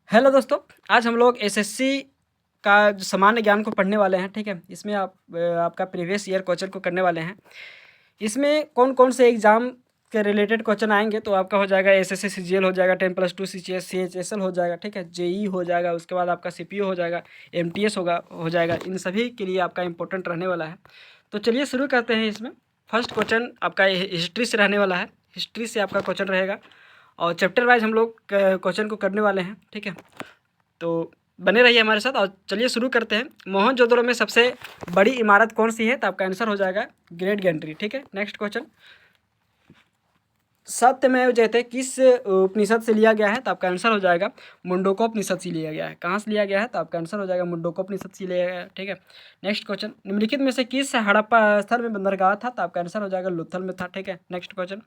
Hello दोस्तों, आज हम लोग एसएससी का जो सामान्य ज्ञान को पढ़ने वाले हैं, ठीक है। इसमें आपका प्रीवियस ईयर क्वेश्चन को करने वाले हैं। इसमें कौन कौन से एग्ज़ाम के रिलेटेड क्वेश्चन आएंगे, तो आपका हो जाएगा एसएससी सीजीएल हो जाएगा, 10+2 सीजीएस सीएचएसएल हो जाएगा, ठीक है। जेई हो जाएगा, उसके बाद आपका सीपीओ हो जाएगा, एमटीएस हो जाएगा। इन सभी के लिए आपका इंपॉर्टेंट रहने वाला है। तो चलिए शुरू करते हैं। इसमें फर्स्ट क्वेश्चन आपका हिस्ट्री से रहने वाला है। हिस्ट्री से आपका क्वेश्चन रहेगा और चैप्टर वाइज हम लोग क्वेश्चन को करने वाले हैं, ठीक है। तो बने रहिए हमारे साथ और चलिए शुरू करते हैं। मोहनजोदड़ो में सबसे बड़ी इमारत कौन सी है, तो आपका आंसर हो जाएगा ग्रेट गैंट्री, ठीक है। नेक्स्ट क्वेश्चन, सत्यमेव जयते किस उपनिषद से लिया गया है, तो आपका आंसर हो जाएगा मुंडकोपनिषद से लिया गया है। कहाँ से लिया गया है, तो आपका आंसर हो जाएगा मुंडकोपनिषद से लिया गया है, ठीक है। नेक्स्ट क्वेश्चन, निम्नलिखित में से किस हड़प्पा स्थल में बंदरगाह था, तो आपका आंसर हो जाएगा लोथल में था, ठीक है। नेक्स्ट क्वेश्चन,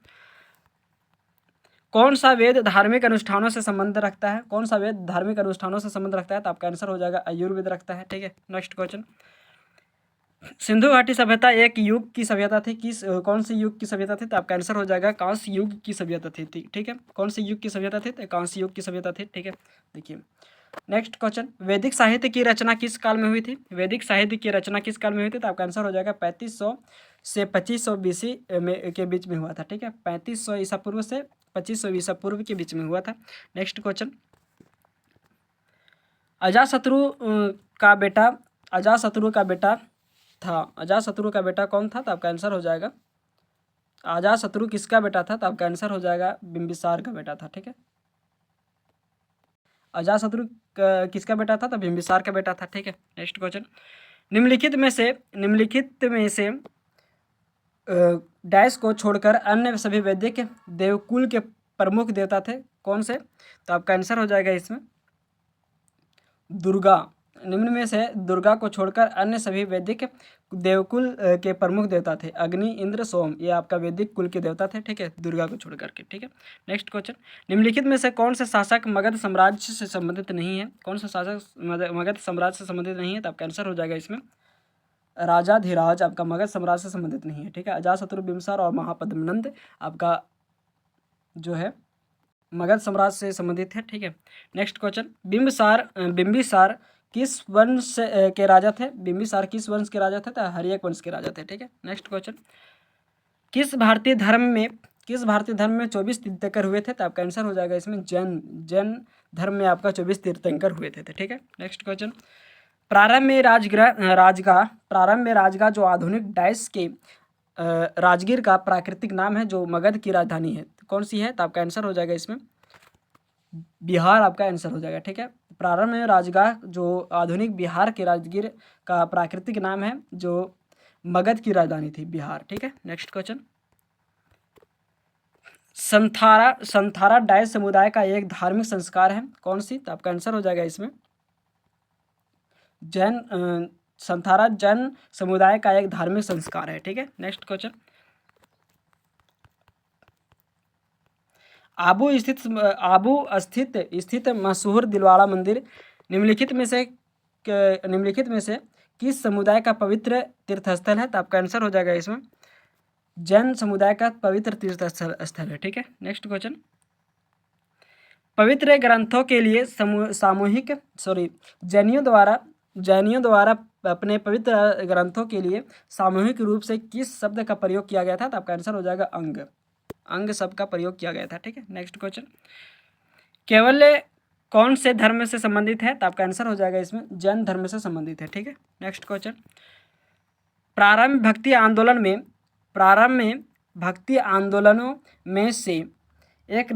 कौन सा वेद धार्मिक अनुष्ठानों से संबंध रखता है, कौन सा वेद धार्मिक अनुष्ठानों से संबंध रखता है, तो आपका आंसर हो जाएगा आयुर्वेद रखता है, ठीक है। नेक्स्ट क्वेश्चन, सिंधु घाटी सभ्यता एक युग की सभ्यता थी, कौन सी युग की सभ्यता थी, तो आपका आंसर हो जाएगा कांस्य युग की सभ्यता थी, ठीक है। कौन सी युग की सभ्यता थी, तो कांस्य युग की सभ्यता थी, ठीक है। देखिए नेक्स्ट क्वेश्चन, वैदिक साहित्य की रचना किस काल में हुई थी, वैदिक साहित्य की रचना किस काल में हुई थी, तो आपका आंसर हो जाएगा 3500 से 2500 बीसी में के बीच में हुआ था, ठीक है। 3500 ईसा पूर्व से 2500 ईसा पूर्व के बीच में हुआ था। नेक्स्ट क्वेश्चन, अजातशत्रु का बेटा अजातशत्रु का बेटा था, अजातशत्रु का बेटा कौन था, तो आपका आंसर हो जाएगा अजातशत्रु किसका बेटा था, तो आपका आंसर हो जाएगा बिंबिसार का बेटा था, ठीक है। अजातशत्रु किसका बेटा था, तो बिंबिसार का बेटा था, ठीक है। नेक्स्ट क्वेश्चन, निम्नलिखित में से डैश को छोड़कर अन्य सभी वैदिक देवकुल के प्रमुख देवता थे, कौन से, तो आपका आंसर हो जाएगा इसमें दुर्गा। निम्न में से दुर्गा को छोड़कर अन्य सभी वैदिक देवकुल के प्रमुख देवता थे अग्नि, इंद्र, सोम। ये आपका वैदिक कुल के देवता थे, ठीक है, दुर्गा को छोड़कर के, ठीक है। नेक्स्ट क्वेश्चन, निम्नलिखित में से कौन से शासक मगध साम्राज्य से संबंधित नहीं है, कौन सा शासक मगध साम्राज्य से संबंधित नहीं है, तो आपका आंसर हो जाएगा इसमें राजाधिराज आपका मगध साम्राज्य से संबंधित नहीं है, ठीक है। अजातशत्रु, बिंबिसार और महापद्मनंद आपका जो है मगध साम्राज्य से संबंधित है, ठीक है। नेक्स्ट क्वेश्चन, बिंबिसार किस वंश के राजा थे, बिंबिसार किस वंश के राजा थे, तो हर्यक वंश के राजा थे, ठीक है। नेक्स्ट क्वेश्चन, किस भारतीय धर्म में 24 तीर्थंकर हुए थे, तो आपका आंसर हो जाएगा इसमें जैन धर्म में आपका 24 तीर्थंकर हुए थे, ठीक है। नेक्स्ट क्वेश्चन, प्रारंभ में राजगाह जो आधुनिक डाइस के राजगीर का प्राकृतिक नाम है, जो मगध की राजधानी है, कौन सी है, तो आपका आंसर हो जाएगा इसमें बिहार आपका आंसर हो जाएगा, ठीक है। प्रारंभ में राजगाह जो आधुनिक बिहार के राजगीर का प्राकृतिक नाम है, जो मगध की राजधानी थी बिहार, ठीक है। नेक्स्ट क्वेश्चन, संथारा डाइस समुदाय का एक धार्मिक संस्कार है, कौन सी, तो आपका आंसर हो जाएगा इसमें संथारा जैन समुदाय का एक धार्मिक संस्कार है, ठीक है। नेक्स्ट क्वेश्चन, आबू स्थित मशहूर दिलवाड़ा मंदिर निम्नलिखित में से किस समुदाय का पवित्र तीर्थस्थल है, तो आपका आंसर हो जाएगा इसमें जैन समुदाय का पवित्र तीर्थस्थल है, ठीक है। नेक्स्ट क्वेश्चन, पवित्र ग्रंथों के लिए जैनियों द्वारा अपने पवित्र ग्रंथों के लिए सामूहिक रूप से किस शब्द का प्रयोग किया गया था, तो आपका आंसर हो जाएगा अंग शब्द का प्रयोग किया गया था, ठीक है। नेक्स्ट क्वेश्चन, केवल कौन से धर्म से संबंधित है, तो आपका आंसर हो जाएगा इसमें जैन धर्म से संबंधित है, ठीक है। नेक्स्ट क्वेश्चन, प्रारंभ भक्ति आंदोलनों में से एक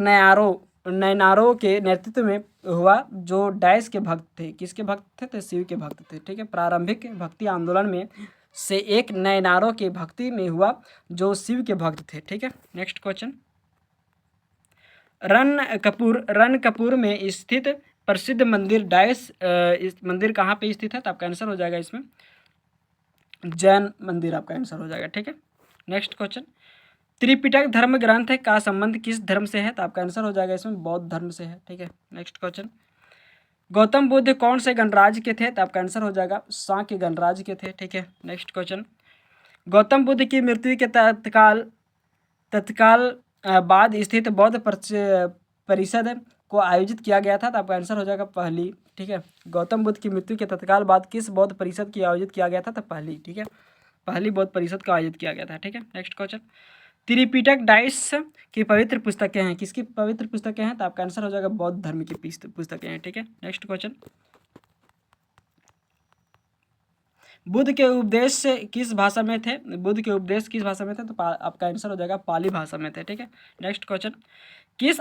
नैनारो के नेतृत्व में हुआ, जो डैश के भक्त थे, किसके भक्त थे, तो शिव के भक्त थे, ठीक है। प्रारंभिक भक्ति आंदोलन में से एक नैनारो के भक्ति में हुआ, जो शिव के भक्त थे, ठीक है। नेक्स्ट क्वेश्चन, रणकपुर में स्थित प्रसिद्ध मंदिर डैश इस मंदिर कहाँ पे स्थित है, तो आपका आंसर हो जाएगा इसमें जैन मंदिर आपका आंसर हो जाएगा, ठीक है। नेक्स्ट क्वेश्चन, त्रिपिटक धर्म ग्रंथ का संबंध किस धर्म से है, तो आपका आंसर हो जाएगा इसमें बौद्ध धर्म से है, ठीक है। नेक्स्ट क्वेश्चन, गौतम बुद्ध कौन से गणराज्य के थे, तो आपका आंसर हो जाएगा शाक्य गणराज्य के थे, ठीक है। नेक्स्ट क्वेश्चन, गौतम बुद्ध की मृत्यु के तत्काल बाद स्थित बौद्ध परिषद को आयोजित किया गया था? तो आपका आंसर हो जाएगा पहली। ठीक है, गौतम बुद्ध की मृत्यु के तत्काल बाद किस बौद्ध परिषद की आयोजित किया गया था? तो पहली। ठीक है, पहली बौद्ध परिषद का आयोजित किया गया था। ठीक है, नेक्स्ट क्वेश्चन, त्रिपिटक डाइस की पवित्र पुस्तकें हैं, किसकी पवित्र पुस्तकें हैं? तो आपका आंसर हो जाएगा बौद्ध धर्म की पुस्तकें हैं। ठीक है, नेक्स्ट क्वेश्चन, बुद्ध के उपदेश किस भाषा में थे? बुद्ध के उपदेश किस भाषा में थे? तो आपका आंसर हो जाएगा पाली भाषा में थे। ठीक है, नेक्स्ट क्वेश्चन, किस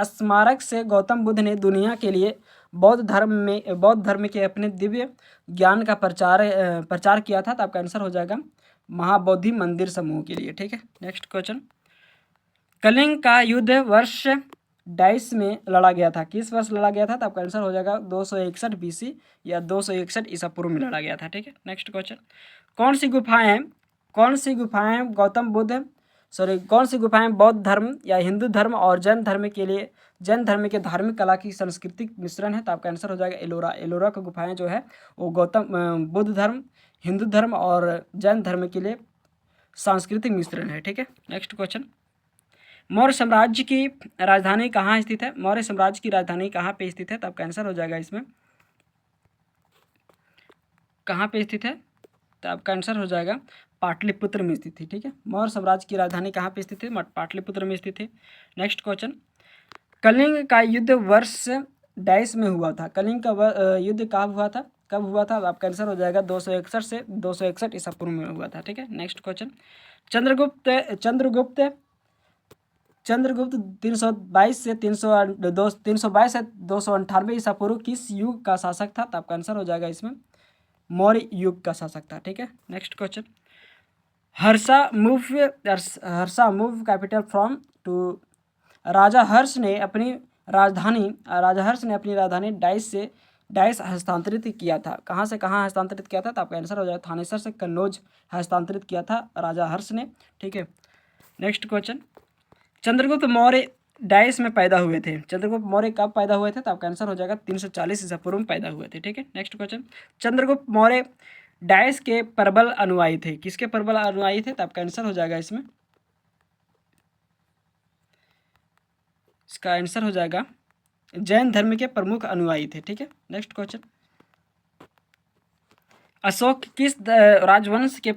स्मारक से गौतम बुद्ध ने दुनिया के लिए बौद्ध धर्म के अपने दिव्य ज्ञान का प्रचार किया था? तो आपका आंसर हो जाएगा महाबोधि मंदिर समूह के लिए। ठीक है, नेक्स्ट क्वेश्चन, कलिंग का युद्ध वर्ष डाइस में लड़ा गया था, किस वर्ष लड़ा गया था? तो आपका आंसर हो जाएगा 261 BC या 261 ईसा पूर्व में लड़ा गया था। ठीक है, नेक्स्ट क्वेश्चन, कौन सी गुफाएं बौद्ध धर्म या हिंदू धर्म और जैन धर्म के धार्मिक कला की सांस्कृतिक मिश्रण है? तो आपका आंसर हो जाएगा एलोरा की गुफाएं जो है वो बुद्ध धर्म, हिंदू धर्म और जैन धर्म के लिए सांस्कृतिक मिश्रण है। ठीक है, नेक्स्ट क्वेश्चन, मौर्य साम्राज्य की राजधानी कहाँ स्थित है? मौर्य साम्राज्य की राजधानी कहाँ पे स्थित है? तो आपका आंसर हो जाएगा इसमें कहाँ पे स्थित है? तो आपका आंसर हो जाएगा पाटलिपुत्र में स्थित थी। ठीक है, मौर्य साम्राज्य की राजधानी कहाँ पे स्थित है? पाटलिपुत्र में स्थित है। नेक्स्ट क्वेश्चन, कलिंग का युद्ध वर्ष डाइस में हुआ था, कलिंग का युद्ध कब हुआ था? आपका आंसर हो जाएगा 261 से 261 ईसा पूर्व में हुआ था। ठीक है, नेक्स्ट क्वेश्चन, चंद्रगुप्त 322 से 298 ईसा पूर्व किस युग का शासक था? तो आपका आंसर हो जाएगा इसमें मौर्य युग का शासक था। ठीक है, next question, Harsha move capital from to राजा हर्ष ने अपनी राजधानी डाइस हस्तांतरित किया था, कहाँ से कहाँ हस्तांतरित किया था? तो आपका आंसर हो जाएगा थानेसर से कन्नौज हस्तांतरित किया था राजा हर्ष ने। ठीक है, next question, Chandragupta Maurya dice में पैदा हुए थे, चंद्रगुप्त मौर्य कब पैदा हुए थे? तो आपका आंसर हो जाएगा 340 ईसा पूर्व में पैदा हुए थे। ठीक है, next question, Chandragupta Maurya dice के प्रबल अनुयायी थे, किसके प्रबल अनुयायी थे? तो आपका आंसर हो जाएगा इसका आंसर हो जाएगा जैन धर्म के प्रमुख अनुयायी थे। ठीक है, नेक्स्ट क्वेश्चन, अशोक किस राजवंश के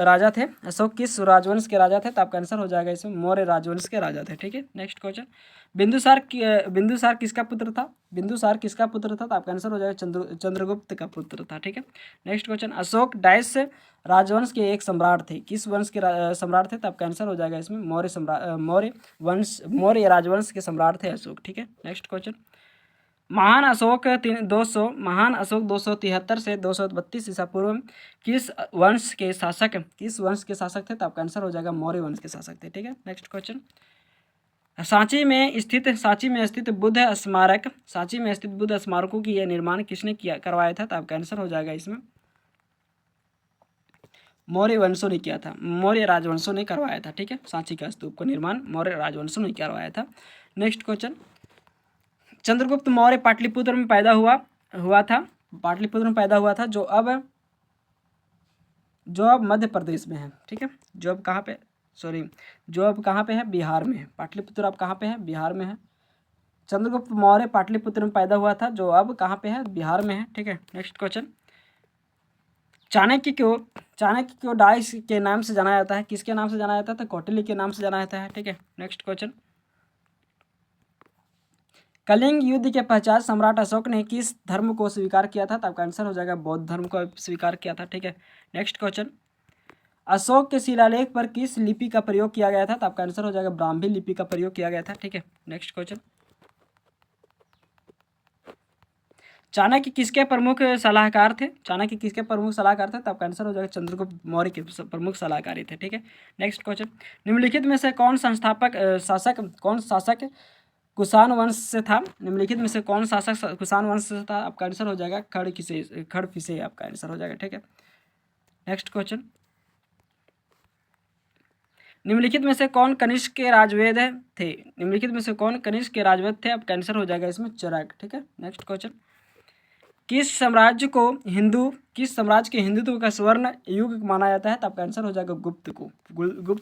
राजा थे? अशोक किस राजवंश के राजा थे? तो आपका आंसर हो जाएगा इसमें मौर्य राजवंश के राजा थे। ठीक है, नेक्स्ट क्वेश्चन, बिंदुसार किसका पुत्र था? तो आपका आंसर हो जाएगा चंद्रगुप्त का पुत्र था। ठीक है, नेक्स्ट क्वेश्चन, अशोक डाइस राजवंश के एक सम्राट थे, किस वंश के सम्राट थे? तो आपका आंसर हो जाएगा इसमें मौर्य राजवंश के सम्राट थे अशोक। ठीक है, नेक्स्ट क्वेश्चन, महान अशोक 273 से 232 ईसा पूर्व किस वंश के शासक थे? तो आपका आंसर हो जाएगा मौर्य वंश के शासक थे। ठीक है, नेक्स्ट क्वेश्चन, सांची में स्थित बुद्ध स्मारकों की यह निर्माण किसने करवाया था? तो आपका आंसर हो जाएगा इसमें मौर्य वंशों ने किया था, मौर्य राजवंशों ने करवाया था। ठीक है, सांची का स्तूप का निर्माण मौर्य राजवंशों ने करवाया था। नेक्स्ट क्वेश्चन, चंद्रगुप्त मौर्य पाटलिपुत्र में पैदा हुआ था जो अब मध्य प्रदेश में है। ठीक है, जो अब कहाँ पे है? बिहार में है। पाटलिपुत्र अब कहाँ पे है? बिहार में है। चंद्रगुप्त मौर्य पाटलिपुत्र में पैदा हुआ था जो अब कहाँ पे है? बिहार में है। ठीक है, नेक्स्ट क्वेश्चन, चाणक्य को डाइस के नाम से जाना जाता है, किसके नाम से जाना जाता है? तो कौटिल्य के नाम से जाना जाता है। ठीक है, नेक्स्ट क्वेश्चन, कलिंग युद्ध के पश्चात सम्राट अशोक ने किस धर्म को स्वीकार किया था? तो आपका आंसर हो जाएगा बौद्ध धर्म को स्वीकार किया था। ठीक है, नेक्स्ट क्वेश्चन, अशोक के शिलालेख पर किस लिपि का प्रयोग किया गया था? तो आपका आंसर हो जाएगा ब्राह्मी लिपि का प्रयोग किया गया था। ठीक है, नेक्स्ट क्वेश्चन, चाणक्य किसके प्रमुख सलाहकार थे? तो आपका आंसर हो जाएगा चंद्रगुप्त मौर्य के प्रमुख सलाहकारी थे। ठीक है, नेक्स्ट क्वेश्चन, निम्नलिखित में से कौन शासक कुषाण वंश से था? कुषाण वंश से था? आपका आंसर हो जाएगा खड़फिसे आपका आंसर हो जाएगा। ठीक है, नेक्स्ट क्वेश्चन, निम्नलिखित में से कौन कनिष्क के राजवेद थे? आपका आंसर हो जाएगा इसमें चरक। ठीक है, नेक्स्ट क्वेश्चन, किस साम्राज्य के हिंदुत्व का स्वर्ण युग माना जाता है? तो आपका आंसर हो जाएगा गुप्त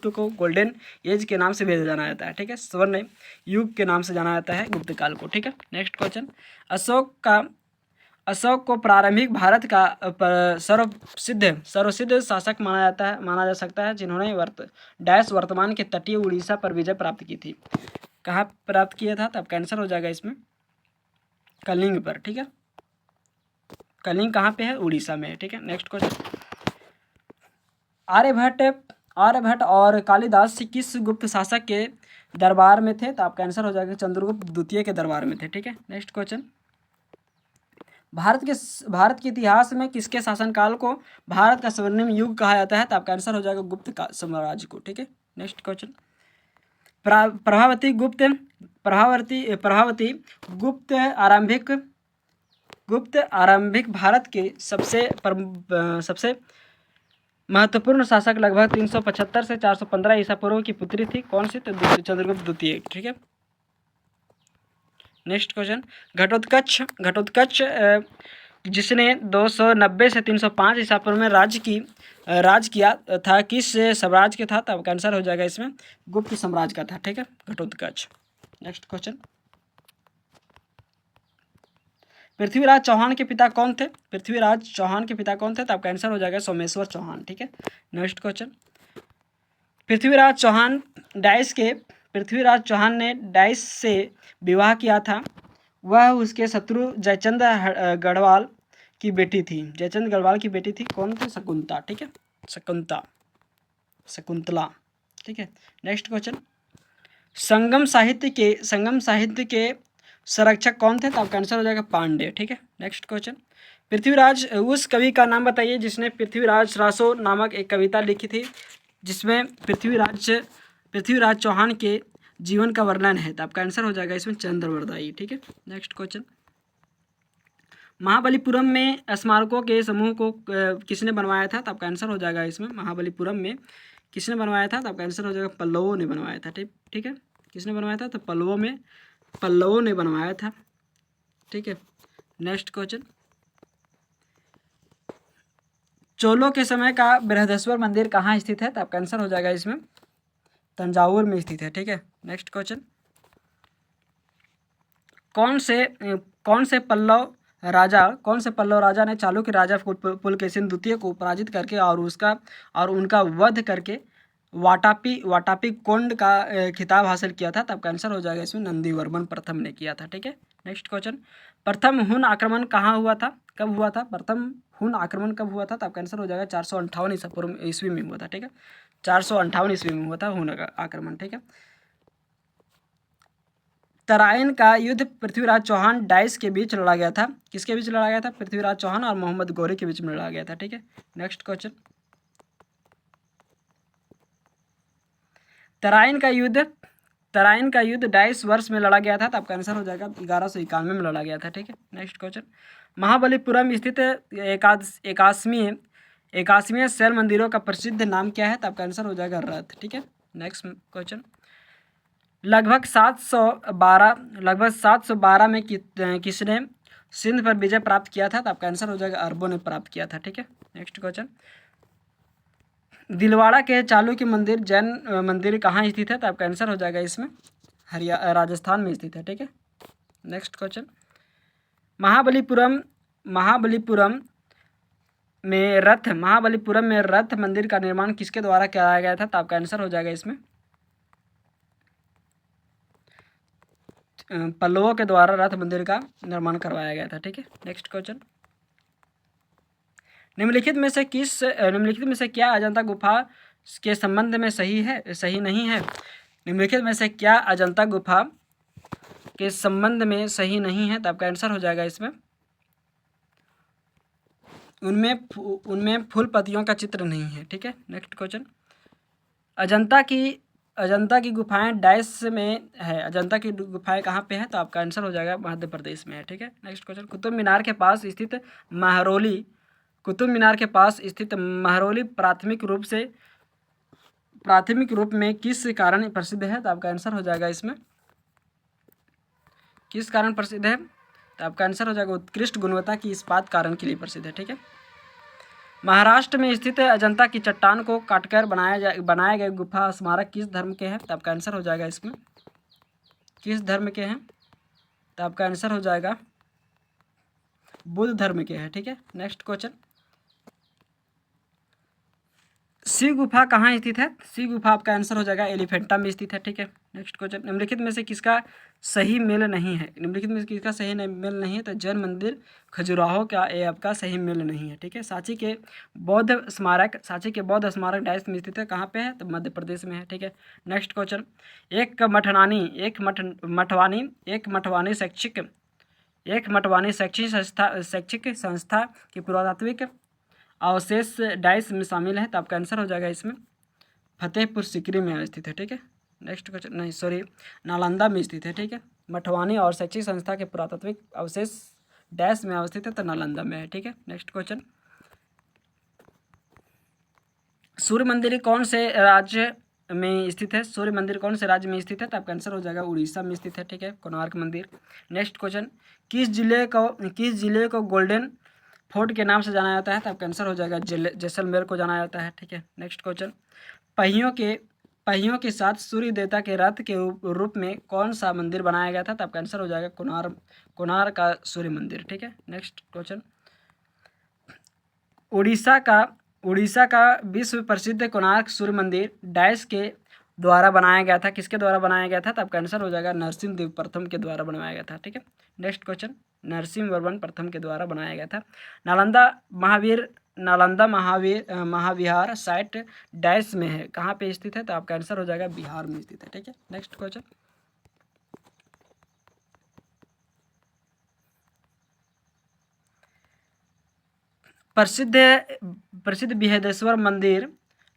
को गोल्डन एज के नाम से भी जाना जाता है, ठीक है, स्वर्ण युग के नाम से जाना जाता है गुप्त काल को, ठीक है। नेक्स्ट क्वेश्चन, अशोक को प्रारंभिक भारत का सर्वसिद्ध शासक माना जा सकता है, जिन्होंने वर्तमान के तटीय उड़ीसा पर विजय प्राप्त की थी। कहाँ प्राप्त किया था? तो आपका आंसर हो जाएगा इसमें कलिंग पर, ठीक है। कलिंग कहाँ पे है? उड़ीसा में है, ठीक है। नेक्स्ट क्वेश्चन, आर्यभट्ट और कालिदास किस गुप्त शासक के दरबार में थे? तो आपका आंसर हो जाएगा चंद्रगुप्त द्वितीय के दरबार में थे, ठीक है। नेक्स्ट क्वेश्चन, भारत के इतिहास में किसके शासनकाल को भारत का स्वर्णिम युग कहा जाता है? तो आपका आंसर हो जाएगा गुप्त साम्राज्य को, ठीक है। नेक्स्ट क्वेश्चन, प्रभावती गुप्त आरंभिक भारत के सबसे महत्वपूर्ण शासक लगभग 375 से 415 ईसा पूर्व की पुत्री थी, कौन सी? तो चंद्रगुप्त द्वितीय, ठीक है। नेक्स्ट क्वेश्चन, घटोत्कच जिसने 290 से 305 ईसा पूर्व में राज किया था, किस साम्राज्य के था? तो आपका आंसर हो जाएगा इसमें गुप्त साम्राज्य का था, ठीक है, घटोत्कच। नेक्स्ट क्वेश्चन, पृथ्वीराज चौहान के पिता कौन थे? पृथ्वीराज चौहान के पिता कौन थे? तो आपका आंसर हो जाएगा सोमेश्वर चौहान, ठीक है। नेक्स्ट क्वेश्चन, पृथ्वीराज चौहान ने डाइस से विवाह किया था, वह उसके शत्रु जयचंद गढ़वाल की बेटी थी। जयचंद गढ़वाल की बेटी थी, कौन थी? शकुंतला, ठीक है, शकुंतला, ठीक है। नेक्स्ट क्वेश्चन, संगम साहित्य के संरक्षक कौन थे? तो आपका आंसर हो जाएगा पांडे, ठीक है। नेक्स्ट क्वेश्चन, उस कवि का नाम बताइए जिसने पृथ्वीराज रासो नामक एक कविता लिखी थी, जिसमें पृथ्वीराज चौहान के जीवन का वर्णन है। तो आपका आंसर हो जाएगा इसमें चंद्रवरदाई, ठीक है। नेक्स्ट क्वेश्चन, महाबलीपुरम में स्मारकों के समूह को किसने बनवाया था? तो आपका आंसर हो जाएगा इसमें महाबलीपुरम में किसने बनवाया था? तो आपका आंसर हो जाएगा पल्लवों ने बनवाया था, ठीक है। किसने बनवाया था? तो पल्लवों ने बनवाया था, ठीक है। नेक्स्ट क्वेश्चन, चोलों के समय का बृहदेश्वर मंदिर कहाँ स्थित है? तो आपका आंसर हो जाएगा इसमें तंजावुर में स्थित है, ठीक है। नेक्स्ट क्वेश्चन, कौन से पल्लव राजा ने चालुक्य राजा पुलकेशिन द्वितीय को पराजित करके और उनका वध करके वाटापी कोंड का खिताब हासिल किया था? तो आपका आंसर हो जाएगा इसमें नंदीवर्मन प्रथम ने किया था, ठीक है। नेक्स्ट क्वेश्चन, प्रथम हुन आक्रमण कहाँ हुआ था? कब हुआ था प्रथम हुन आक्रमण? कब हुआ था? तो आपका आंसर हो जाएगा 458 ईस्वी में हुआ था, ठीक है। 458 ईस्वी में हुआ था हुन आक्रमण, ठीक है। तराइन का युद्ध पृथ्वीराज चौहान डाइस के बीच लड़ा गया था, किसके बीच लड़ा गया था? पृथ्वीराज चौहान और मोहम्मद गौरी के बीच में लड़ा गया था, ठीक है। नेक्स्ट क्वेश्चन, तराइन का युद्ध डाइस वर्ष में लड़ा गया था? तो आपका आंसर हो जाएगा 1191 में लड़ा गया था, ठीक है। नेक्स्ट क्वेश्चन, महाबलीपुरम स्थित एकास्मीय शैल मंदिरों का प्रसिद्ध नाम क्या है? तो आपका आंसर हो जाएगा रथ, ठीक है। नेक्स्ट क्वेश्चन, लगभग 712 में किसने सिंध पर विजय प्राप्त किया था? तो आपका आंसर हो जाएगा अरबों ने प्राप्त किया था, ठीक है। नेक्स्ट क्वेश्चन, दिलवाड़ा के चालुक्य मंदिर जैन मंदिर कहाँ स्थित है? तो आपका आंसर हो जाएगा इसमें राजस्थान में स्थित है, ठीक है। नेक्स्ट क्वेश्चन, महाबलीपुरम में रथ मंदिर का निर्माण किसके द्वारा कराया गया था? तो आपका आंसर हो जाएगा इसमें पल्लवों के द्वारा रथ मंदिर का निर्माण करवाया गया था, ठीक है। नेक्स्ट क्वेश्चन, निम्नलिखित में से क्या अजंता गुफा के संबंध में सही नहीं है? निम्नलिखित में से क्या अजंता गुफा के संबंध में सही नहीं है? तो आपका आंसर हो जाएगा इसमें उनमें फूल पत्तियों का चित्र नहीं है, ठीक है। नेक्स्ट क्वेश्चन, अजंता की गुफाएं डाइस में है, अजंता की गुफाएं कहाँ पे है? तो आपका आंसर हो जाएगा मध्य प्रदेश में है, ठीक है। नेक्स्ट क्वेश्चन, कुतुब मीनार के पास स्थित महरौली प्राथमिक रूप में किस कारण प्रसिद्ध है? तो आपका आंसर हो जाएगा इसमें किस कारण प्रसिद्ध है? तो आपका आंसर हो जाएगा उत्कृष्ट गुणवत्ता की इस्पात कारण के लिए प्रसिद्ध है। ठीक है। महाराष्ट्र में स्थित अजंता की चट्टान को काटकर बनाए गए गुफा स्मारक किस धर्म के हैं? तो आपका आंसर हो जाएगा इसमें किस धर्म के हैं? तो आपका आंसर हो जाएगा बुद्ध धर्म के हैं। ठीक है। नेक्स्ट क्वेश्चन, शिव गुफा कहाँ स्थित है? शिव गुफा आपका आंसर हो जाएगा एलिफेंटा में स्थित है। ठीक है। नेक्स्ट क्वेश्चन, निम्नलिखित में से किसका सही मेल नहीं है? निम्नलिखित में से किसका सही मेल नहीं है? तो जैन मंदिर खजुराहो का ये आपका सही मेल नहीं है। ठीक है। सांची के बौद्ध स्मारक डाइस में स्थित है, कहाँ पे है? तो मध्य प्रदेश में है। ठीक है। नेक्स्ट क्वेश्चन, एक मठवानी शैक्षिक संस्था की पुरातात्विक अवशेष डाइस में शामिल है, तो आपका आंसर हो जाएगा इसमें फतेहपुर सिकरी में स्थित है। ठीक है। नेक्स्ट क्वेश्चन, नहीं सॉरी, नालंदा में स्थित है। ठीक है। मठवानी और शैक्षिक संस्था के पुरातात्विक अवशेष डैश में अवस्थित है, तो नालंदा में है। ठीक है। नेक्स्ट क्वेश्चन, सूर्य मंदिर कौन से राज्य में स्थित है? सूर्य मंदिर कौन से राज्य में स्थित है? तो आपका आंसर हो जाएगा उड़ीसा में स्थित है। ठीक है। कोणार्क मंदिर। नेक्स्ट क्वेश्चन, किस जिले को गोल्डन फोर्ट के नाम से जाना जाता है? तो आपका आंसर हो जाएगा जैसलमेर को जाना जाता है। ठीक है। नेक्स्ट क्वेश्चन, पहियों के साथ सूर्य देवता के रथ के रूप में कौन सा मंदिर बनाया गया था? तो आपका आंसर हो जाएगा कोणार्क का सूर्य मंदिर। ठीक है। नेक्स्ट क्वेश्चन, उड़ीसा का विश्व प्रसिद्ध कोणार्क सूर्य मंदिर डाइस के द्वारा बनाया गया था, किसके द्वारा बनाया गया था? तो आपका आंसर हो जाएगा नरसिंहदेव प्रथम के द्वारा बनाया गया था। ठीक है। नेक्स्ट क्वेश्चन, नरसिंहवर्मन प्रथम के द्वारा बनाया गया था। नालंदा महाविहार साइट डैश में है, कहाँ पे स्थित है? तो आपका आंसर हो जाएगा बिहार में स्थित है। ठीक है। नेक्स्ट क्वेश्चन, प्रसिद्ध बृहदेश्वर मंदिर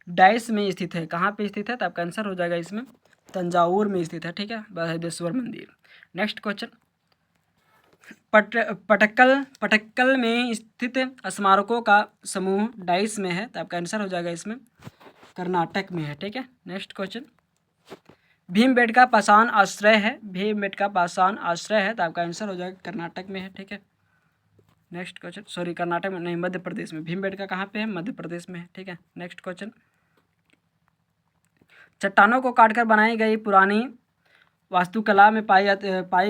डाइस में स्थित है, कहाँ पे स्थित है? तो आपका आंसर हो जाएगा इसमें तंजावुर में स्थित है। ठीक है। बृहदेश्वर मंदिर। नेक्स्ट क्वेश्चन, पटक्कल में स्थित स्मारकों का समूह डाइस में है, तो आपका आंसर हो जाएगा इसमें कर्नाटक में है। ठीक है। नेक्स्ट क्वेश्चन, भीमबेटका पाषाण आश्रय है, तो आपका आंसर हो जाएगा कर्नाटक में है। ठीक है। नेक्स्ट क्वेश्चन, सॉरी कर्नाटक में नहीं, मध्य प्रदेश में। भीमबेटका कहाँ पे है? मध्य प्रदेश में है। ठीक है। नेक्स्ट क्वेश्चन, चट्टानों को काटकर बनाई गई पुरानी वास्तुकला में पाई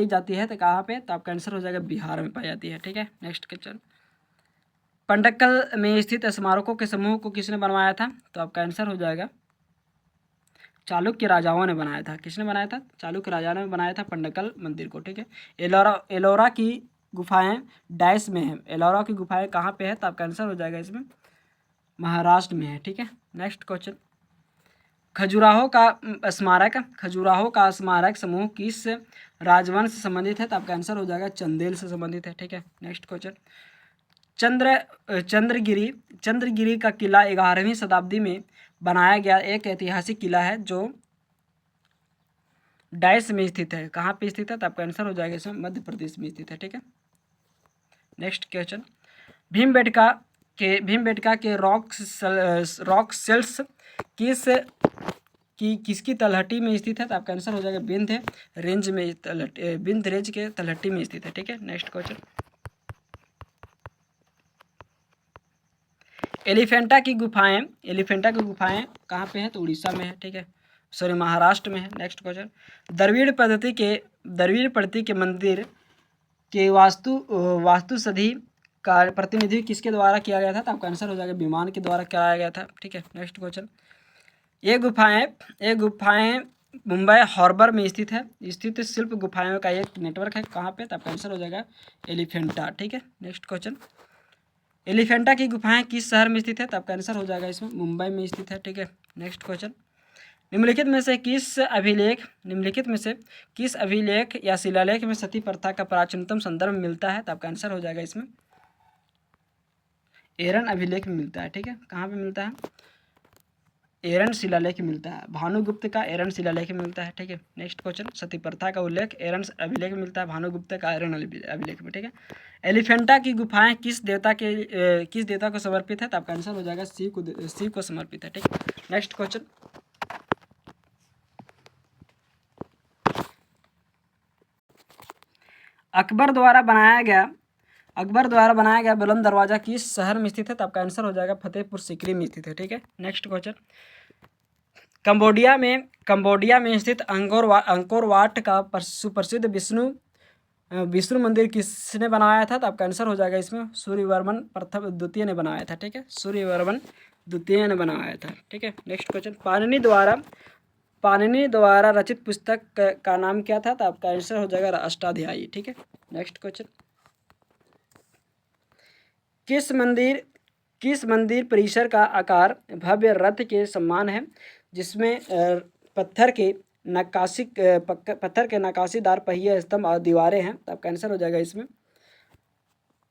जाती है, तो कहाँ पे? तो आपका आंसर हो जाएगा बिहार में पाई जाती है। ठीक है। नेक्स्ट क्वेश्चन, पंडक्कल में स्थित स्मारकों के समूह को किसने बनवाया था? तो आपका आंसर हो जाएगा चालुक्य राजाओं ने बनाया था। किसने बनाया था? चालुक्य राजाओं ने बनाया था पंडक्कल मंदिर को। ठीक है। एलोरा की गुफाएं डैश में है, एलोरा की गुफाएं कहाँ पे है? तो आपका आंसर हो जाएगा इसमें महाराष्ट्र में है। ठीक है। नेक्स्ट क्वेश्चन, खजुराहो का स्मारक समूह किस राजवंश से संबंधित है? तो आपका आंसर हो जाएगा चंदेल से संबंधित है। ठीक है। नेक्स्ट क्वेश्चन, चंद्रगिरी का किला 11वीं शताब्दी में बनाया गया एक ऐतिहासिक किला है जो डाइस में स्थित है, कहाँ पे स्थित है? तो आपका आंसर हो जाएगा इसमें मध्य प्रदेश में स्थित है। ठीक है। नेक्स्ट क्वेश्चन, भीमबेटका के रॉक सेल्स किसकी तलहटी में स्थित है? तो आपका आंसर हो जाएगा विंध्य रेंज के तलहटी में स्थित है। ठीक है। नेक्स्ट क्वेश्चन, एलिफेंटा की गुफाएं कहाँ पे है? तो उड़ीसा में है। ठीक है, सॉरी महाराष्ट्र में है। नेक्स्ट क्वेश्चन, द्रविड़ पद्धति के मंदिर के वास्तुसधि का प्रतिनिधि किसके द्वारा किया गया था? तो आपका आंसर हो जाएगा विमान के द्वारा कराया गया था। ठीक है। नेक्स्ट क्वेश्चन, ये गुफाएं मुंबई हार्बर में स्थित शिल्प गुफाओं का एक नेटवर्क है, कहाँ पे? तो आपका आंसर हो जाएगा एलिफेंटा। ठीक है। नेक्स्ट क्वेश्चन, एलिफेंटा की गुफाएं किस शहर में स्थित है? तो आपका आंसर हो जाएगा इसमें मुंबई में स्थित है। ठीक है। नेक्स्ट क्वेश्चन, निम्नलिखित में से किस अभिलेख या शिलालेख में सती प्रथा का प्राचीनतम संदर्भ मिलता है? तो आपका आंसर हो जाएगा इसमें एरन अभिलेख में मिलता है। ठीक है। कहाँ पे मिलता है? एरन शिलालेख मिलता है, भानुगुप्त का एरन शिलालेख मिलता है। ठीक है। नेक्स्ट क्वेश्चन, सती प्रथा का उल्लेख एरन अभिलेख में मिलता है, भानुगुप्त का एरन अभिलेख में। ठीक है। एलिफेंटा की गुफाएं किस देवता को समर्पित है? तो आपका आंसर हो जाएगा शिव को समर्पित है। ठीक है। नेक्स्ट क्वेश्चन, अकबर द्वारा बनाया गया बुलंद दरवाजा किस शहर में स्थित है? तो आपका आंसर हो जाएगा फतेहपुर सीकरी में स्थित है। ठीक है, नेक्स्ट क्वेश्चन। कंबोडिया में स्थित अंकोर वाट का सुप्रसिद्ध विष्णु मंदिर किसने बनाया था? तो आपका आंसर हो जाएगा इसमें सूर्यवर्मन प्रथम द्वितीय ने बनाया था। ठीक है, सूर्यवर्मन द्वितीय ने बनाया था। ठीक है, नेक्स्ट क्वेश्चन। पाणिनि द्वारा रचित पुस्तक का नाम क्या था? तो आपका आंसर हो जाएगा अष्टाध्यायी। ठीक है, नेक्स्ट क्वेश्चन। किस मंदिर परिसर का आकार भव्य रथ के समान है, जिसमें पत्थर के नक्काशीदार पहिए, स्तंभ और दीवारें हैं? तो आपका आंसर हो जाएगा इसमें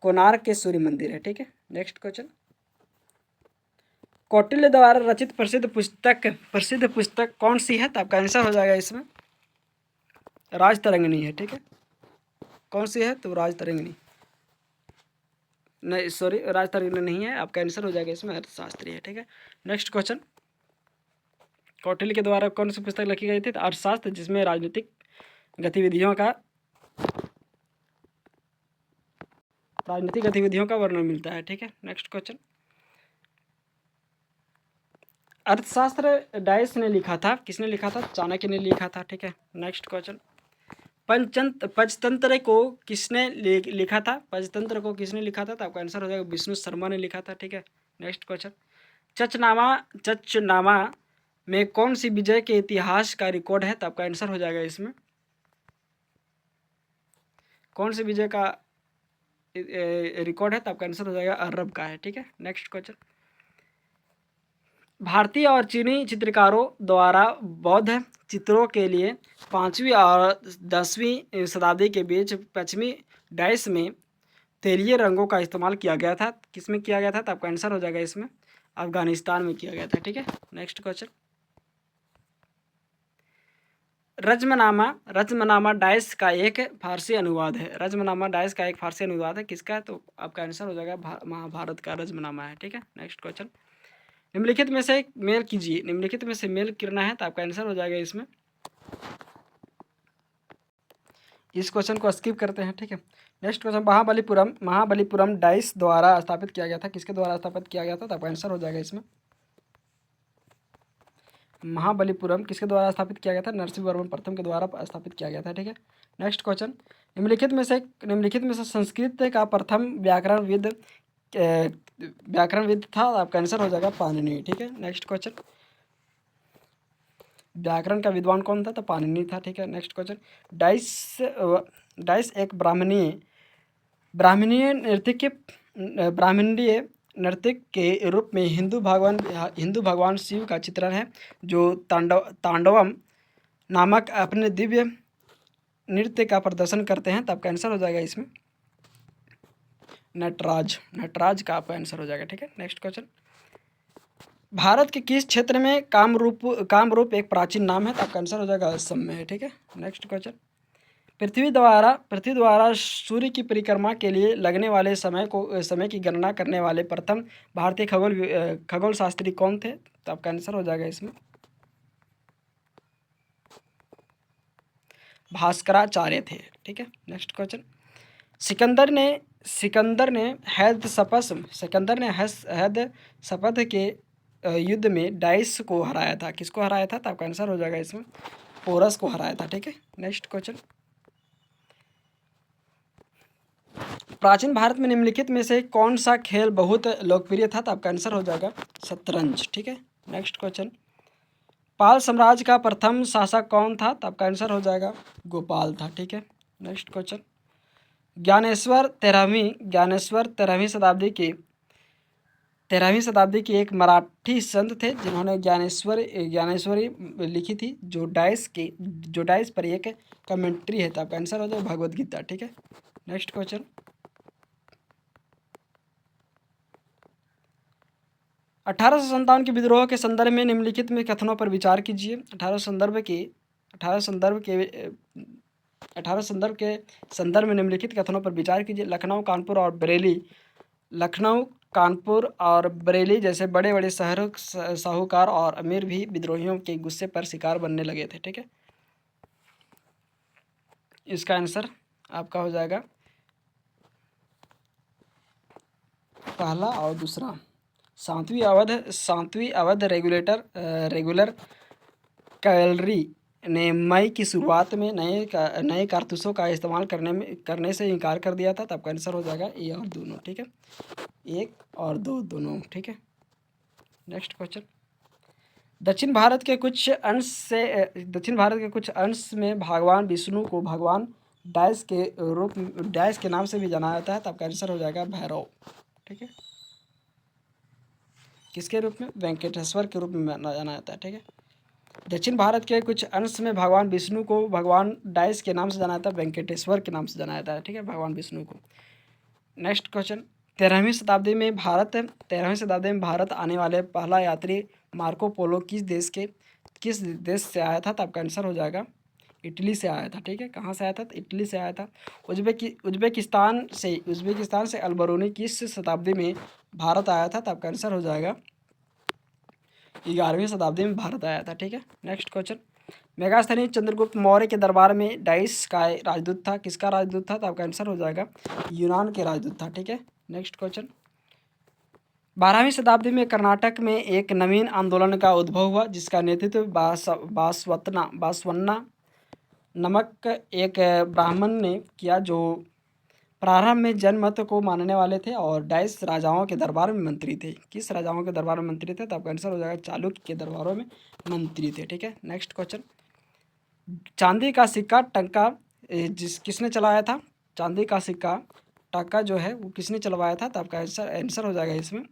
कोणार्क के सूर्य मंदिर है। ठीक है, नेक्स्ट क्वेश्चन। कौटिल्य द्वारा रचित प्रसिद्ध पुस्तक कौन सी है? तो आपका आंसर हो जाएगा इसमें राजतरंगिणी है। ठीक है, कौन सी है? तो राजतरंगिणी नहीं, सॉरी, राजतरंगिणी नहीं है। आपका आंसर हो जाएगा इसमें अर्थशास्त्री है। ठीक है, नेक्स्ट क्वेश्चन। कौटिल्य के द्वारा कौन सी पुस्तक लिखी गई थी? तो अर्थशास्त्र, जिसमें राजनीतिक गतिविधियों का वर्णन मिलता है। ठीक है, नेक्स्ट क्वेश्चन। अर्थशास्त्र डायस ने लिखा था, किसने लिखा था? चाणक्य ने लिखा था। ठीक है, नेक्स्ट क्वेश्चन। पंचतंत्र को किसने लिखा था? पंचतंत्र को किसने लिखा था? तो आपका आंसर हो जाएगा विष्णु शर्मा ने लिखा था। ठीक है, नेक्स्ट क्वेश्चन। चचनामा में कौन सी विजय के इतिहास का रिकॉर्ड है? तो आपका आंसर हो जाएगा इसमें कौन सी विजय का रिकॉर्ड है? तो आपका आंसर हो जाएगा अरब का है। ठीक है, नेक्स्ट क्वेश्चन। भारतीय और चीनी चित्रकारों द्वारा बौद्ध चित्रों के लिए 5वीं और 10वीं शताब्दी के बीच पश्चिमी डाइस में तेलीय रंगों का इस्तेमाल किया गया था। किस में किया गया था? तो आपका आंसर हो जाएगा इसमें अफगानिस्तान में किया गया था। ठीक है, नेक्स्ट क्वेश्चन। रजमनामा डाइस का एक फारसी अनुवाद है। रजमनामा डाइस का एक फारसी अनुवाद है, किसका है? तो आपका आंसर हो जाएगा महाभारत का रजमनामा है। ठीक है, नेक्स्ट क्वेश्चन। निम्नलिखित में से मेल कीजिए। निम्नलिखित में से मेल करना है, तो आपका आंसर हो जाएगा इसमें, इस क्वेश्चन को स्किप करते हैं। ठीक है, नेक्स्ट क्वेश्चन। महाबलीपुरम डाइस द्वारा स्थापित किया गया था, किसके द्वारा स्थापित किया गया था? तो आपका आंसर हो जाएगा इसमें महाबलीपुरम किसके द्वारा स्थापित किया गया था? नरसिंह वर्मन प्रथम के द्वारा स्थापित किया गया था। ठीक है, नेक्स्ट क्वेश्चन। निम्नलिखित में से संस्कृत का प्रथम व्याकरणविद था? आपका आंसर हो जाएगा पाणिनि। ठीक है, नेक्स्ट क्वेश्चन। व्याकरण का विद्वान कौन था? तो पाणिनि था। ठीक है, नेक्स्ट क्वेश्चन। डाइस एक ब्राह्मणीय नृत्य के रूप में हिंदू भगवान शिव का चित्रण है, जो तांडवम नामक अपने दिव्य नृत्य का प्रदर्शन करते हैं। तो आपका आंसर हो जाएगा इसमें नटराज का आपका आंसर हो जाएगा। ठीक है, नेक्स्ट क्वेश्चन। भारत के किस क्षेत्र में कामरूप एक प्राचीन नाम है? तो आपका आंसर हो जाएगा असम में है। ठीक है, नेक्स्ट क्वेश्चन। पृथ्वी द्वारा सूर्य की परिक्रमा के लिए लगने वाले समय की गणना करने वाले प्रथम भारतीय खगोल शास्त्री कौन थे? तो आपका आंसर हो जाएगा इसमें भास्कराचार्य थे। ठीक है, नेक्स्ट क्वेश्चन। सिकंदर ने हैद शपथ के युद्ध में डाइस को हराया था, किसको हराया था? तो आपका आंसर हो जाएगा इसमें पोरस को हराया था। ठीक है, नेक्स्ट क्वेश्चन। प्राचीन भारत में निम्नलिखित में से कौन सा खेल बहुत लोकप्रिय था? तो आपका आंसर हो जाएगा शतरंज। ठीक है, नेक्स्ट क्वेश्चन। पाल साम्राज्य का प्रथम शासक कौन था? तो आपका आंसर हो जाएगा गोपाल था। ठीक है, नेक्स्ट क्वेश्चन। ज्ञानेश्वर तेरहवीं शताब्दी के एक मराठी संत थे, जिन्होंने ज्ञानेश्वरी लिखी थी, जो डाइस पर एक कमेंट्री है। तो आपका आंसर हो जाएगा भगवद गीता। ठीक है, नेक्स्ट क्वेश्चन। 1857 के विद्रोह के संदर्भ में निम्नलिखित में कथनों पर विचार कीजिए। 18 संदर्भ के संदर्भ में निम्नलिखित कथनों पर विचार कीजिए। लखनऊ, कानपुर और बरेली जैसे बड़े बड़े शहरों साहूकार और अमीर भी विद्रोहियों के गुस्से पर शिकार बनने लगे थे। ठीक है, इसका आंसर आपका हो जाएगा पहला और दूसरा। सातवीं अवध रेगुलर कैवलरी ने मई की शुरुआत में नए कारतूसों का इस्तेमाल करने से इनकार कर दिया था। तब का आंसर हो जाएगा ए और दोनों, ठीक है, एक और दो दोनों, ठीक है। नेक्स्ट क्वेश्चन, दक्षिण भारत के कुछ अंश में भगवान विष्णु को भगवान डैश के नाम से भी जाना जाता है। तब का आंसर हो जाएगा भैरव, ठीक है। किसके रूप में? वेंकटेश्वर के रूप में जाना जाता है, ठीक है। दक्षिण भारत के कुछ अंश में भगवान विष्णु को भगवान डाइस के नाम से जाना जाता है, वेंकटेश्वर के नाम से जाना जाता है, ठीक है, भगवान विष्णु को। नेक्स्ट क्वेश्चन, 13वीं शताब्दी में भारत आने वाले पहला यात्री मार्को पोलो किस देश से आया था? तो आपका आंसर हो जाएगा इटली से आया था, ठीक है। कहाँ से आया था? तो इटली से आया था। उज्बेकिस्तान से अलबरूनी किस शताब्दी में भारत आया था? तो आपका आंसर हो जाएगा 11वीं शताब्दी में भारत आया था, ठीक है। नेक्स्ट क्वेश्चन, मेगास्थनीज चंद्रगुप्त मौर्य के दरबार में डाइस का राजदूत था। किसका राजदूत था? तो आपका आंसर हो जाएगा यूनान के राजदूत था, ठीक है। नेक्स्ट क्वेश्चन, 12वीं शताब्दी में कर्नाटक में एक नवीन आंदोलन का उद्भव हुआ जिसका नेतृत्व बासवन्ना नमक एक ब्राह्मण ने किया, जो प्रारंभ में जनमत को मानने वाले थे और डाइस राजाओं के दरबार में मंत्री थे। किस राजाओं के दरबार में मंत्री थे? तो आपका आंसर हो जाएगा चालुक्य के दरबारों में मंत्री थे, ठीक है। नेक्स्ट क्वेश्चन, चांदी का सिक्का टंका किसने चलाया था? चांदी का सिक्का टंका जो है वो किसने चलवाया था? तो आपका आंसर हो जाएगा इसमें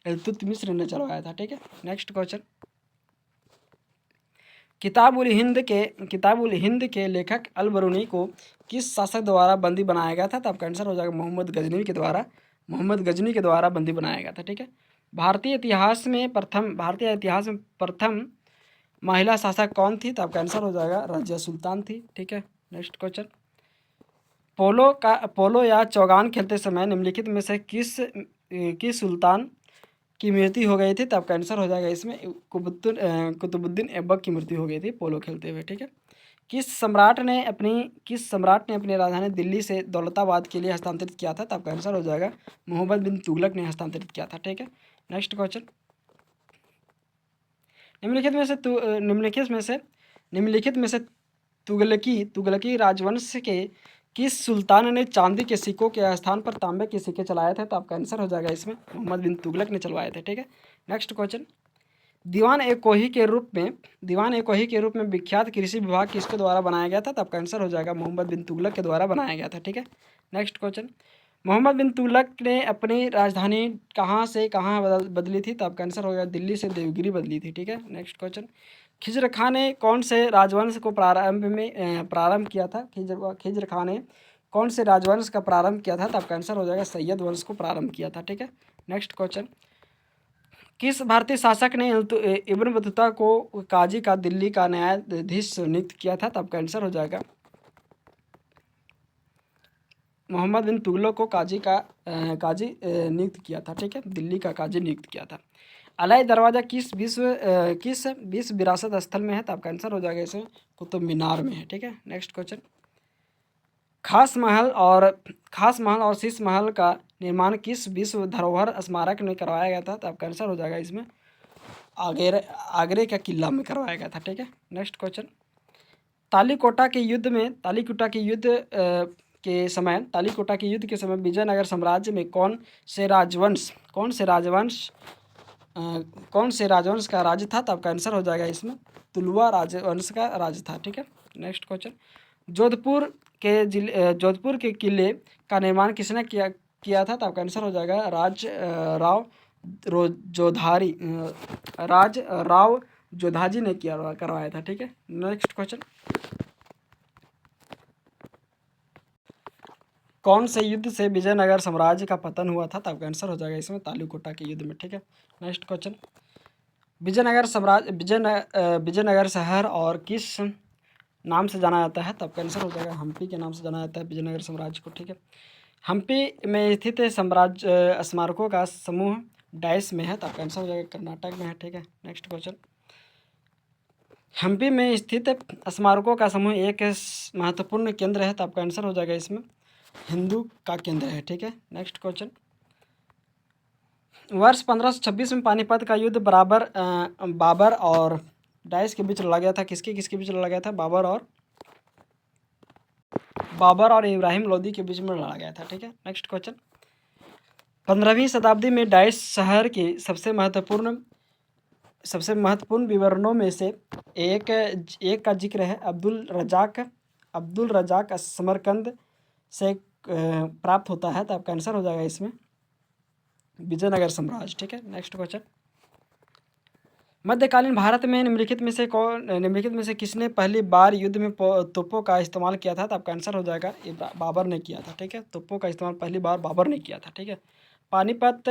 इल्तुतमिश ने चलवाया था, ठीक है। नेक्स्ट क्वेश्चन, किताबुल हिंद के लेखक अलबरूनी को किस शासक द्वारा बंदी बनाया गया था? तो आपका आंसर हो जाएगा मोहम्मद गजनी के द्वारा बंदी बनाया गया था, ठीक है। भारतीय इतिहास में प्रथम महिला शासक कौन थी? तो आपका आंसर हो जाएगा रजिया सुल्तान थी, ठीक है। नेक्स्ट क्वेश्चन, पोलो या चौगान खेलते समय निम्नलिखित में से किस सुल्तान की मृत्यु हो गई थी? तो आपका आंसर हो जाएगा इसमें कुतुबुद्दीन ऐबक की मृत्यु हो गई थी पोलो खेलते हुए, ठीक है। किस सम्राट ने अपनी राजधानी दिल्ली से दौलताबाद के लिए हस्तांतरित किया था? तो आपका आंसर हो जाएगा मोहम्मद बिन तुगलक ने हस्तांतरित किया था, ठीक है। नेक्स्ट क्वेश्चन, निम्नलिखित में से तुगलकी राजवंश के किस सुल्तान ने चांदी के सिक्कों के स्थान पर तांबे के सिक्के चलाए थे? तो आपका आंसर हो जाएगा इसमें मोहम्मद बिन तुगलक ने चलवाए थे, ठीक है। नेक्स्ट क्वेश्चन, दीवान ए कोही के रूप में विख्यात कृषि विभाग किसके द्वारा बनाया गया था? तो आपका आंसर हो जाएगा मोहम्मद बिन तुगलक के द्वारा बनाया गया था, ठीक है। नेक्स्ट क्वेश्चन, मोहम्मद बिन तुगलक ने अपनी राजधानी कहाँ से कहाँ बदली थी? तो आपका आंसर हो गया दिल्ली से देवगिरी बदली थी, ठीक है। नेक्स्ट क्वेश्चन, खिज्र खां ने कौन से राजवंश को प्रारंभ किया था? खिज्र खां ने कौन से राजवंश का प्रारंभ किया था? तो आपका आंसर हो जाएगा सैयद वंश को प्रारंभ किया था, ठीक है। नेक्स्ट क्वेश्चन, किस भारतीय शासक ने इब्न बतूता को काजी का दिल्ली का न्यायाधीश नियुक्त किया था? तो आपका आंसर हो जाएगा मोहम्मद बिन तुगलक को काजी नियुक्त किया था, ठीक है, दिल्ली का काजी नियुक्त किया था। अलाई दरवाज़ा किस विश्व विरासत स्थल में है? तो आपका आंसर हो जाएगा इसमें कुतुब मीनार में है, ठीक है। नेक्स्ट क्वेश्चन, खास महल और शीश महल का निर्माण किस विश्व धरोहर स्मारक में करवाया गया था? तो आपका आंसर हो जाएगा इसमें आगरे का किला में करवाया गया था, ठीक है। नेक्स्ट क्वेश्चन, तालीकोटा के युद्ध के समय विजयनगर साम्राज्य में कौन से राजवंश का राज था? तो आपका आंसर हो जाएगा इसमें तुलुवा राजवंश का राज था, ठीक है। नेक्स्ट क्वेश्चन, जोधपुर के किले का निर्माण किसने किया था? तो आपका आंसर हो जाएगा राज राव जोधाजी ने करवाया था, ठीक है। नेक्स्ट क्वेश्चन, कौन से युद्ध से विजयनगर साम्राज्य का पतन हुआ था? तो आपका आंसर हो जाएगा इसमें तालीकोटा के युद्ध में, ठीक है। नेक्स्ट क्वेश्चन, विजयनगर शहर और किस नाम से जाना जाता है? तो आपका आंसर हो जाएगा हम्पी के नाम से जाना जाता है विजयनगर साम्राज्य को, ठीक है। हम्पी में स्थित साम्राज्य स्मारकों का समूह डाइस में है। तो आपका आंसर हो जाएगा कर्नाटक में है, ठीक है। नेक्स्ट क्वेश्चन, हम्पी में स्थित स्मारकों का समूह एक महत्वपूर्ण केंद्र है, तो आपका आंसर हो जाएगा इसमें हिंदू का केंद्र है। ठीक है, नेक्स्ट क्वेश्चन। वर्ष 1526 में पानीपत का युद्ध बाबर और डाइस के बीच लड़ा गया था। किसके किसके बीच लड़ा गया था? बाबर और इब्राहिम लोदी के बीच में लड़ा गया था। ठीक है, नेक्स्ट क्वेश्चन। 15वीं शताब्दी में डाइस शहर के सबसे महत्वपूर्ण विवरणों में से एक का जिक्र है। अब्दुल रजाक समरकंद से प्राप्त होता है, तो आपका आंसर हो जाएगा इसमें विजयनगर साम्राज्य। ठीक है, नेक्स्ट क्वेश्चन। मध्यकालीन भारत में निम्नलिखित में से किसने पहली बार युद्ध में तोपों का इस्तेमाल किया था? तो आपका आंसर हो जाएगा बाबर ने किया था। ठीक है, तोपों का इस्तेमाल पहली बार बाबर ने किया था। ठीक है, पानीपत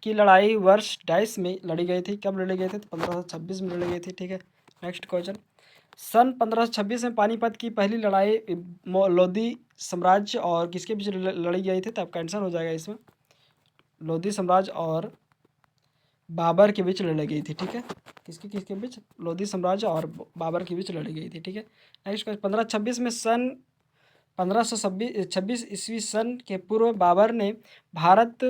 की लड़ाई वर्ष 22 में लड़ी गई थी। कब लड़ी गई थी? तो 1526 में लड़ी गई थी। ठीक है, नेक्स्ट क्वेश्चन। सन 1526 में पानीपत की पहली लड़ाई लोधी साम्राज्य और किसके बीच लड़ी गई थी? तो आपका आंसर हो जाएगा इसमें लोधी साम्राज्य और बाबर के बीच लड़ी गई थी। ठीक है, किसके बीच? लोधी साम्राज्य और बाबर के बीच लड़ी गई थी। ठीक है, नेक्स्ट क्वेश्चन। 1526 में सन 1526 ईस्वी सन के पूर्व बाबर ने भारत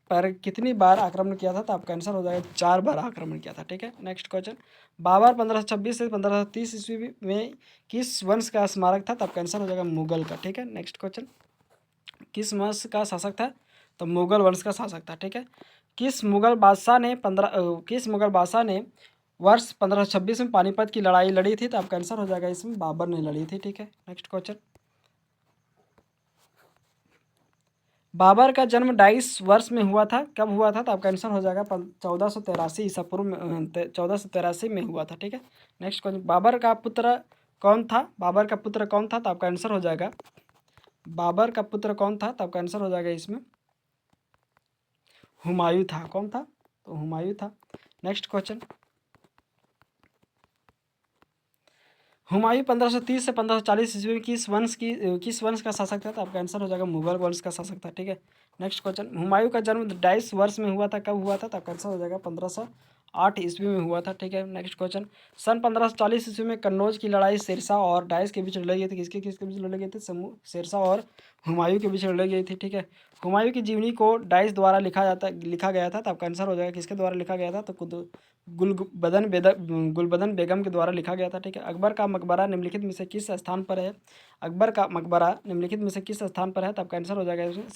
पर कितनी बार आक्रमण किया था? तो आपका आंसर हो जाएगा 4 बार आक्रमण किया था। ठीक है, नेक्स्ट क्वेश्चन। बाबर 1526 से 1530 ईस्वी में किस वंश का स्मारक था? तो आपका आंसर हो जाएगा मुगल का। ठीक है, नेक्स्ट क्वेश्चन। किस वंश का शासक था? तो मुगल वंश का शासक था। ठीक है, किस मुगल बादशाह ने वर्ष 1526 में पानीपत की लड़ाई लड़ी थी? तो आपका आंसर हो जाएगा इसमें बाबर ने लड़ी थी। ठीक है, नेक्स्ट क्वेश्चन। बाबर का जन्म 22 वर्ष में हुआ था। कब हुआ था? तो आपका आंसर हो जाएगा 1483 ईसा पूर्व में 1483 में हुआ था। ठीक है, नेक्स्ट क्वेश्चन। बाबर का पुत्र कौन था? तो आपका आंसर हो जाएगा बाबर का पुत्र कौन था? तो आपका आंसर हो जाएगा इसमें हुमायूं था। कौन था? तो हुमायूं था। Next question. हुमायूं 1530 से 1540 ईस्वी में किस वंश का शासक था? तो आपका आंसर हो जाएगा मुगल वंश का शासक था। ठीक है, नेक्स्ट क्वेश्चन। हुमायूं का जन्म 22 वर्ष में हुआ था। कब हुआ था? तो आपका आंसर हो जाएगा 1508 ईस्वी में हुआ था। ठीक है, नेक्स्ट क्वेश्चन। सन 1540 ईस्वी में कन्नौज की लड़ाई शेरशाह और डाइस के बीच लड़ी गई थी। किसके बीच लड़ी गई थी? शेरशाह और हुमायूं के बीच लड़ी गई थी। ठीक है, हुमायूं की जीवनी को डाइस द्वारा लिखा गया था। तो आपका आंसर हो जाएगा किसके द्वारा लिखा गया था? तो गुलबदन बेगम के द्वारा लिखा गया था। ठीक है, अकबर का मकबरा निम्नलिखित में से किस स्थान पर है? तो आपका आंसर हो जाएगा इसमें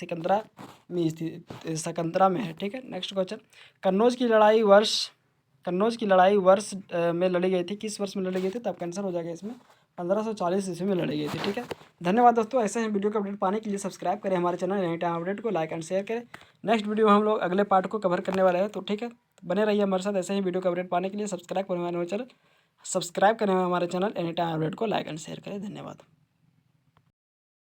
सिकंदरा में है। ठीक है, नेक्स्ट क्वेश्चन। कन्नौज की लड़ाई वर्ष में लड़ी गई थी। किस वर्ष में लड़ी गई थी? तो आपका आंसर हो जाएगा इसमें 1540 ईस्वी में लड़ी गई थी। ठीक है, धन्यवाद दोस्तों। ऐसे ही वीडियो का अपडेट पाने के लिए सब्सक्राइब करें हमारे चैनल एनी टाइम अपडेट को, लाइक एंड शेयर करें। नेक्स्ट वीडियो में हम लोग अगले पार्ट को कवर करने वाले हैं, तो ठीक है, बने रहिए हमारे साथ। ऐसे ही वीडियो का अपडेट पाने के लिए सब्सक्राइब करें हमारे चैनल एनी टाइम अपडेट को, लाइक एंड शेयर करें। धन्यवाद।